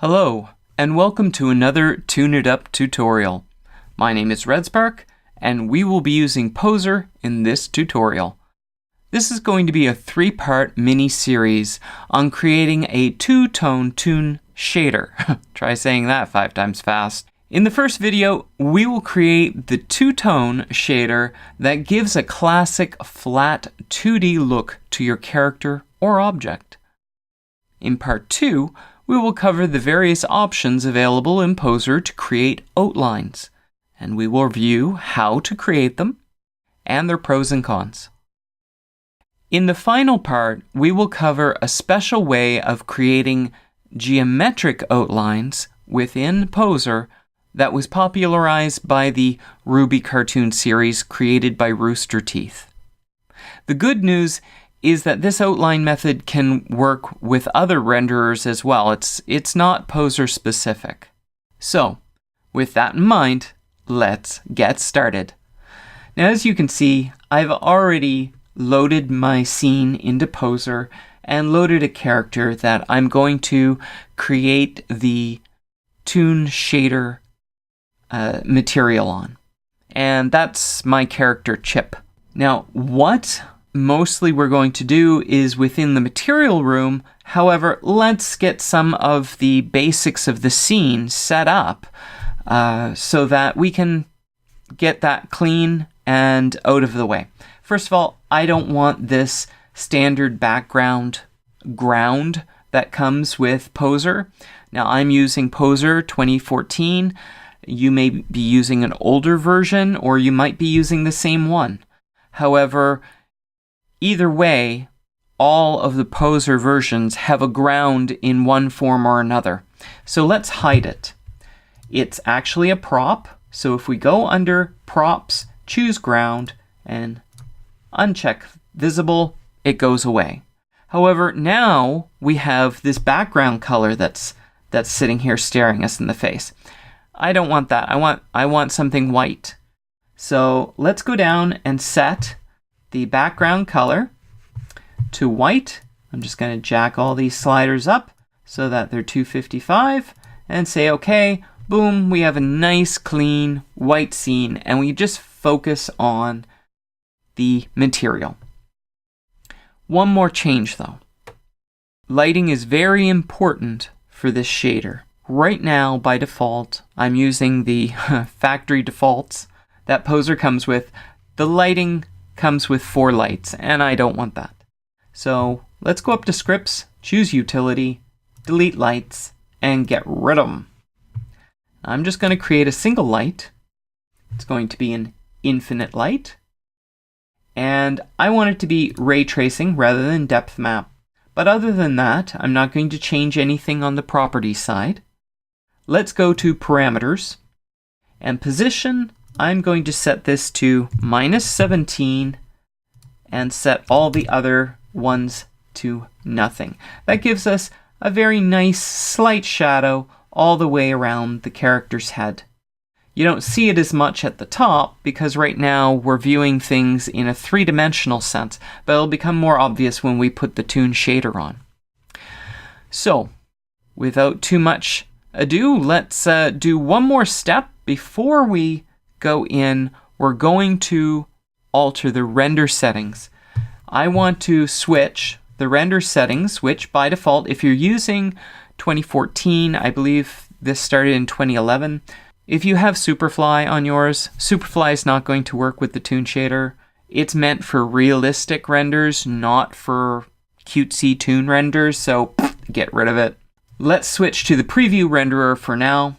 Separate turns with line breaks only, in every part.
Hello, and welcome to another Tune It Up tutorial. My name is RedSpark, and we will be using Poser in this tutorial. This is going to be a 3-part mini-series on creating a two-tone toon shader. Try saying that 5 times fast. In the first video, we will create the two-tone shader that gives a classic flat 2D look to your character or object. In part 2, we will cover the various options available in Poser to create outlines, and we will review how to create them and their pros and cons. In the final part, we will cover a special way of creating geometric outlines within Poser that was popularized by the Ruby cartoon series created by Rooster Teeth. The good news is that this outline method can work with other renderers as well. It's not Poser specific. So, with that in mind, let's get started. Now, as you can see, I've already loaded my scene into Poser and loaded a character that I'm going to create the toon shader material on. And that's my character Chip. Now, what mostly we're going to do is within the material room. However, let's get some of the basics of the scene set up so that we can get that clean and out of the way. First of all, I don't want this standard background ground that comes with Poser. Now, I'm using Poser 2014. You may be using an older version, or you might be using the same one. However, either way, all of the Poser versions have a ground in one form or another. So let's hide it. It's actually a prop. So if we go under Props, choose Ground, and uncheck Visible, it goes away. However, now we have this background color that's sitting here staring us in the face. I don't want that. I want something white. So let's go down and set the background color to white. I'm just going to jack all these sliders up so that they're 255 and say OK. Boom, we have a nice clean white scene, and we just focus on the material. One more change though. Lighting is very important for this shader. Right now, by default, I'm using the factory defaults that Poser comes with. The lighting comes with 4 lights, and I don't want that. So let's go up to Scripts, choose Utility, delete lights, and get rid of them. I'm just going to create a single light. It's going to be an infinite light. And I want it to be ray tracing rather than depth map. But other than that, I'm not going to change anything on the property side. Let's go to Parameters. And Position, I'm going to set this to -17 and set all the other ones to nothing. That gives us a very nice slight shadow all the way around the character's head. You don't see it as much at the top because right now we're viewing things in a 3-dimensional sense, but it'll become more obvious when we put the toon shader on. So, without too much ado, let's do one more step. Before we go in, we're going to alter the render settings. I want to switch the render settings, which by default, if you're using 2014, I believe this started in 2011. If you have Superfly on yours, Superfly is not going to work with the toon shader. It's meant for realistic renders, not for cutesy toon renders, so get rid of it. Let's switch to the preview renderer for now.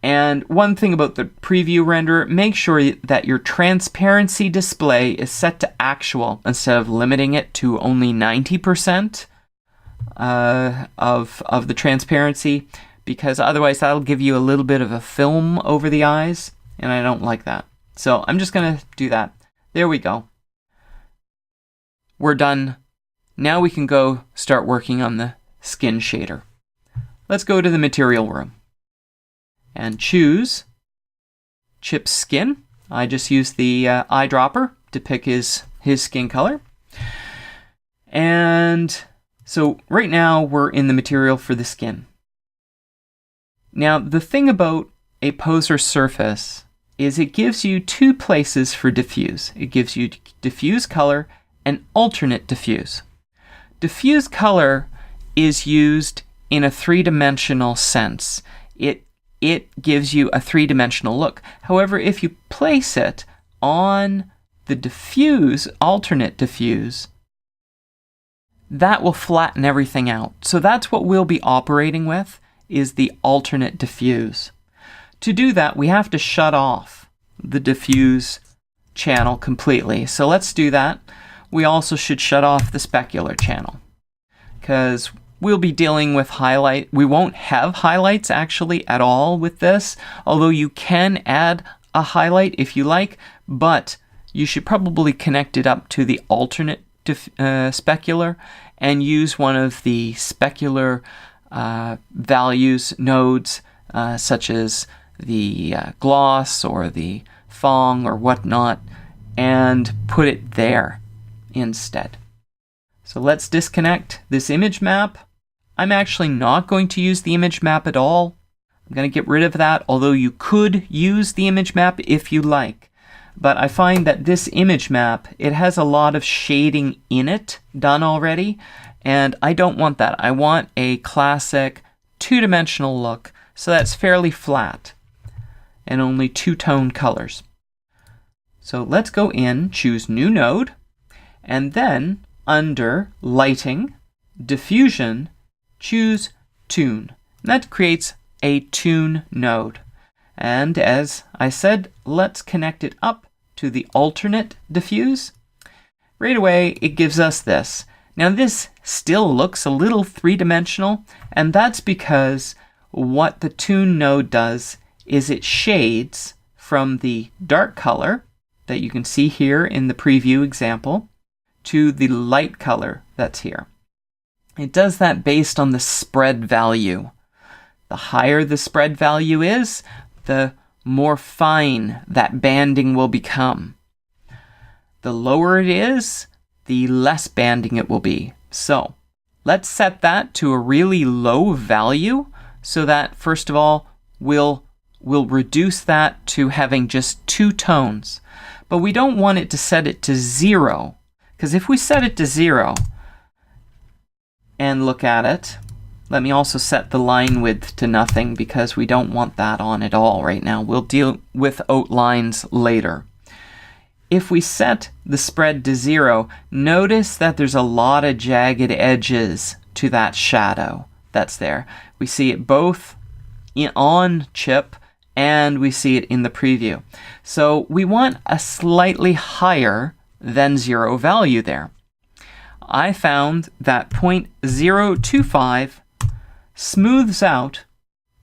And one thing about the preview renderer, make sure that your transparency display is set to actual instead of limiting it to only 90% of the transparency, because otherwise that'll give you a little bit of a film over the eyes, and I don't like that. So I'm just going to do that. There we go. We're done. Now we can go start working on the skin shader. Let's go to the material room and choose Chip's skin. I just used the eyedropper to pick his skin color. And so right now we're in the material for the skin. Now, the thing about a poser surface is it gives you two places for diffuse. It gives you diffuse color and alternate diffuse. Diffuse color is used in a three-dimensional sense. It gives you a three-dimensional look. However, if you place it on the diffuse, alternate diffuse, that will flatten everything out. So that's what we'll be operating with, is the alternate diffuse. To do that, we have to shut off the diffuse channel completely. So let's do that. We also should shut off the specular channel, because we'll be dealing with highlight. We won't have highlights actually at all with this, although you can add a highlight if you like, but you should probably connect it up to the alternate specular and use one of the specular values nodes, such as the gloss or the Phong or whatnot, and put it there instead. So let's disconnect this image map. I'm actually not going to use the image map at all. I'm going to get rid of that, although you could use the image map if you like. But I find that this image map, it has a lot of shading in it done already, and I don't want that. I want a classic two-dimensional look, so that's fairly flat and only two-tone colors. So let's go in, choose New Node, and then under Lighting, Diffusion, choose Toon. That creates a Toon node. And as I said, let's connect it up to the alternate diffuse. Right away, it gives us this. Now this still looks a little three-dimensional, and that's because what the Toon node does is it shades from the dark color that you can see here in the preview example to the light color that's here. It does that based on the spread value. The higher the spread value is, the more fine that banding will become. The lower it is, the less banding it will be. So let's set that to a really low value so that, first of all, we'll reduce that to having just two tones. But we don't want it to set it to 0, because if we set it to 0 and look at it, let me also set the line width to nothing because we don't want that on at all right now. We'll deal with outlines later. If we set the spread to 0, notice that there's a lot of jagged edges to that shadow that's there. We see it both on chip and we see it in the preview. So we want a slightly higher than 0 value there. I found that 0.025 smooths out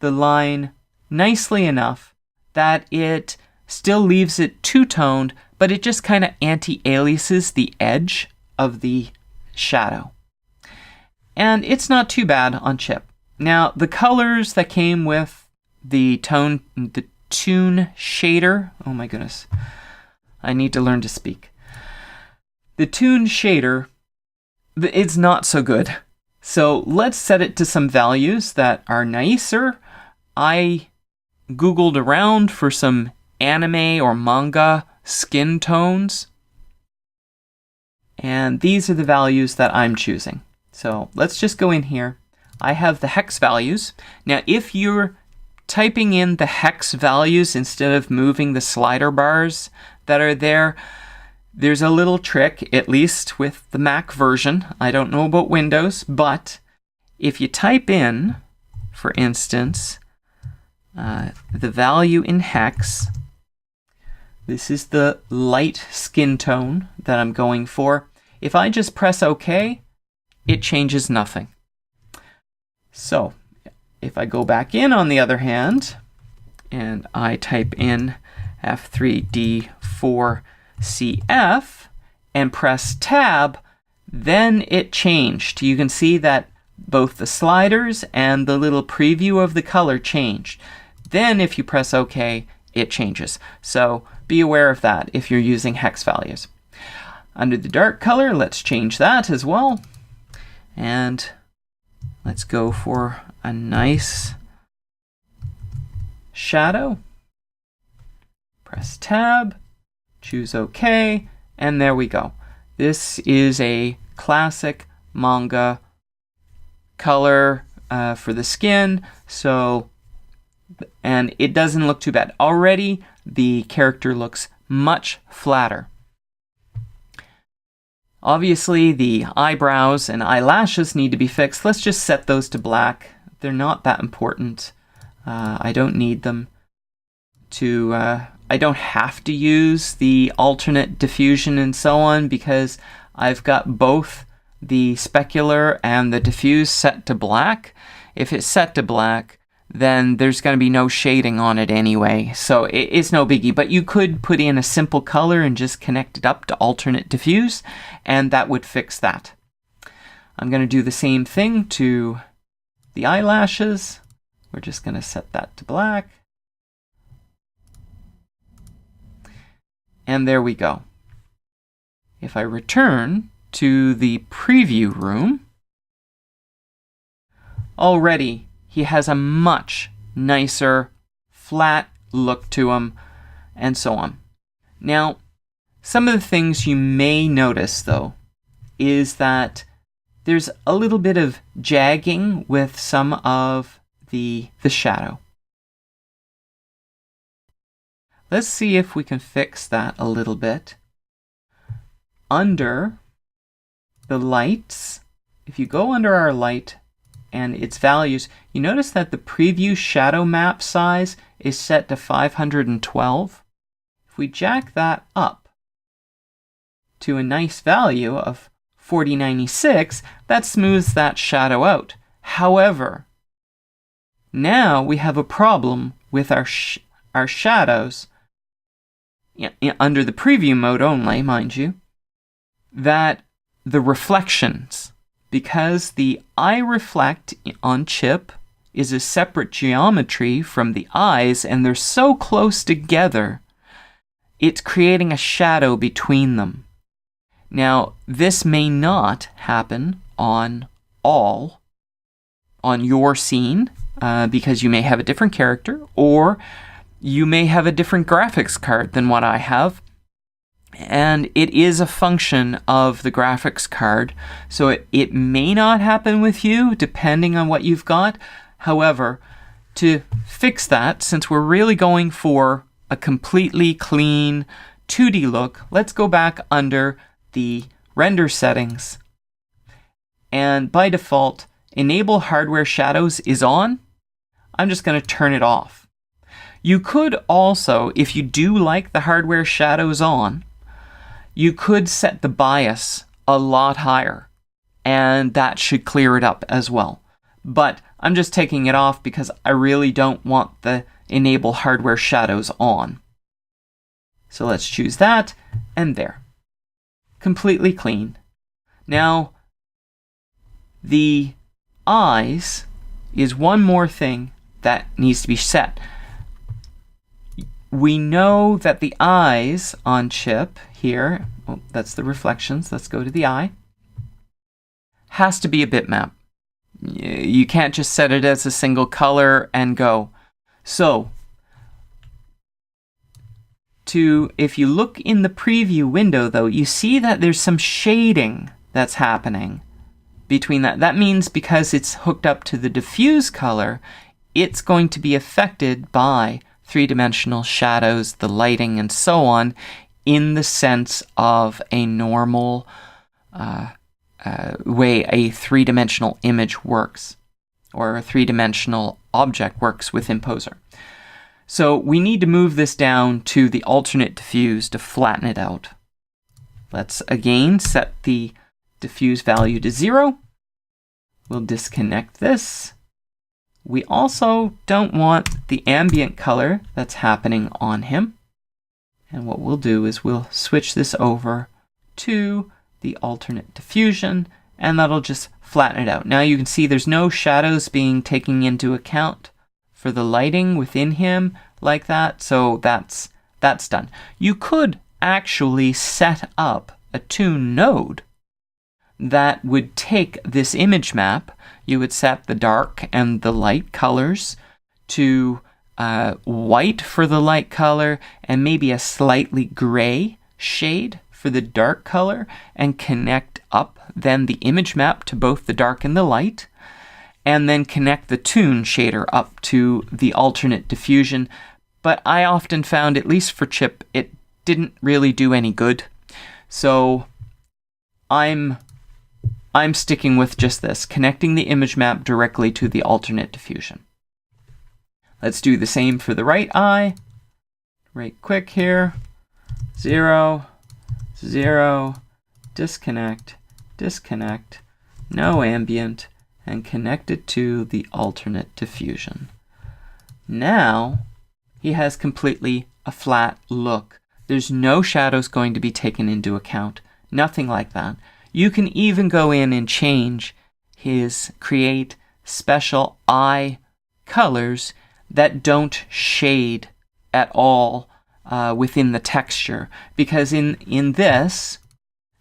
the line nicely enough that it still leaves it two-toned, but it just kind of anti-aliases the edge of the shadow. And it's not too bad on chip. Now, the colors that came with the Toon shader, oh my goodness, I need to learn to speak. The Toon shader, it's not so good. So let's set it to some values that are nicer. I Googled around for some anime or manga skin tones, and these are the values that I'm choosing. So let's just go in here. I have the hex values. Now, if you're typing in the hex values instead of moving the slider bars that are there, there's a little trick, at least with the Mac version. I don't know about Windows, but if you type in, for instance, the value in hex, this is the light skin tone that I'm going for. If I just press OK, it changes nothing. So if I go back in, on the other hand, and I type in F3D4CF and press Tab, then it changed. You can see that both the sliders and the little preview of the color changed. Then if you press OK, it changes. So be aware of that if you're using hex values. Under the dark color, let's change that as well. And let's go for a nice shadow. Press Tab, choose OK, and there we go. This is a classic manga color for the skin, and it doesn't look too bad. Already, the character looks much flatter. Obviously, the eyebrows and eyelashes need to be fixed. Let's just set those to black. They're not that important. I don't need them to... I don't have to use the alternate diffusion and so on because I've got both the specular and the diffuse set to black. If it's set to black, then there's going to be no shading on it anyway, so it's no biggie. But you could put in a simple color and just connect it up to alternate diffuse, and that would fix that. I'm going to do the same thing to the eyelashes. We're just going to set that to black. And there we go. If I return to the preview room, already he has a much nicer, flat look to him, and so on. Now, some of the things you may notice, though, is that there's a little bit of jagging with some of the shadow. Let's see if we can fix that a little bit. Under the lights, if you go under our light and its values, you notice that the preview shadow map size is set to 512. If we jack that up to a nice value of 4096, that smooths that shadow out. However, now we have a problem with our shadows, under the preview mode only, mind you, that the reflections, because the eye reflect on chip is a separate geometry from the eyes, and they're so close together, it's creating a shadow between them. Now, this may not happen on your scene, because you may have a different character, or you may have a different graphics card than what I have, and it is a function of the graphics card, so it may not happen with you depending on what you've got. However, to fix that, since we're really going for a completely clean 2D look, let's go back under the render settings, and by default, enable hardware shadows is on. I'm just going to turn it off. You could also, if you do like the hardware shadows on, you could set the bias a lot higher, and that should clear it up as well. But I'm just taking it off because I really don't want the enable hardware shadows on. So let's choose that, and there. Completely clean. Now, the eyes is one more thing that needs to be set. We know that the eyes on chip here, well, that's the reflections, let's go to the eye, has to be a bitmap. You can't just set it as a single color and go. So, if you look in the preview window though, you see that there's some shading that's happening between that. That means because it's hooked up to the diffuse color, it's going to be affected by three-dimensional shadows, the lighting, and so on, in the sense of a normal way a three-dimensional image works, or a three-dimensional object works within Poser. So we need to move this down to the alternate diffuse to flatten it out. Let's again set the diffuse value to 0. We'll disconnect this. We also don't want the ambient color that's happening on him. And what we'll do is we'll switch this over to the alternate diffusion, and that'll just flatten it out. Now you can see there's no shadows being taken into account for the lighting within him like that, so that's done. You could actually set up a Toon Node that would take this image map. You would set the dark and the light colors to white for the light color and maybe a slightly gray shade for the dark color, and connect up then the image map to both the dark and the light, and then connect the Toon shader up to the alternate diffusion. But I often found, at least for chip, it didn't really do any good. So I'm sticking with just this, connecting the image map directly to the alternate diffusion. Let's do the same for the right eye. Right quick here. 0, 0, disconnect, disconnect, no ambient, and connect it to the alternate diffusion. Now he has completely a flat look. There's no shadows going to be taken into account. Nothing like that. You can even go in and change create special eye colors that don't shade at all within the texture. Because in this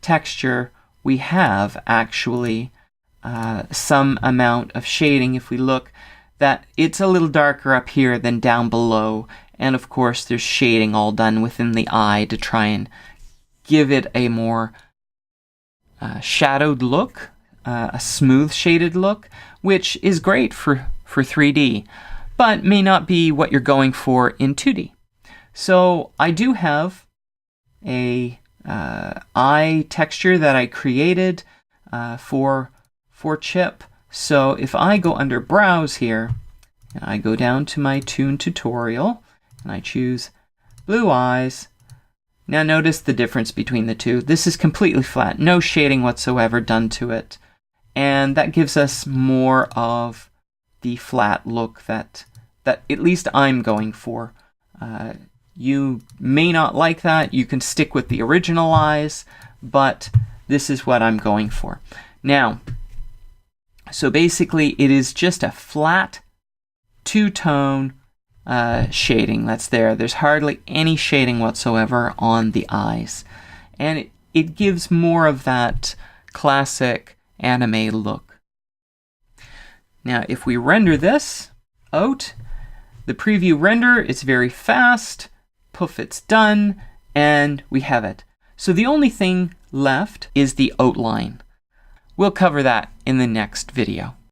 texture, we have actually some amount of shading. If we look, that it's a little darker up here than down below. And of course, there's shading all done within the eye to try and give it a more shadowed look, a smooth shaded look, which is great for 3D, but may not be what you're going for in 2D. So I do have a eye texture that I created for chip. So if I go under Browse here, and I go down to my Toon tutorial, and I choose Blue Eyes, now notice the difference between the two. This is completely flat, no shading whatsoever done to it. And that gives us more of the flat look that at least I'm going for. You may not like that. You can stick with the original eyes, but this is what I'm going for. Now, so basically it is just a flat two-tone shading that's there. There's hardly any shading whatsoever on the eyes. And it gives more of that classic anime look. Now, if we render this out, the preview render is very fast. Poof, it's done, and we have it. So the only thing left is the outline. We'll cover that in the next video.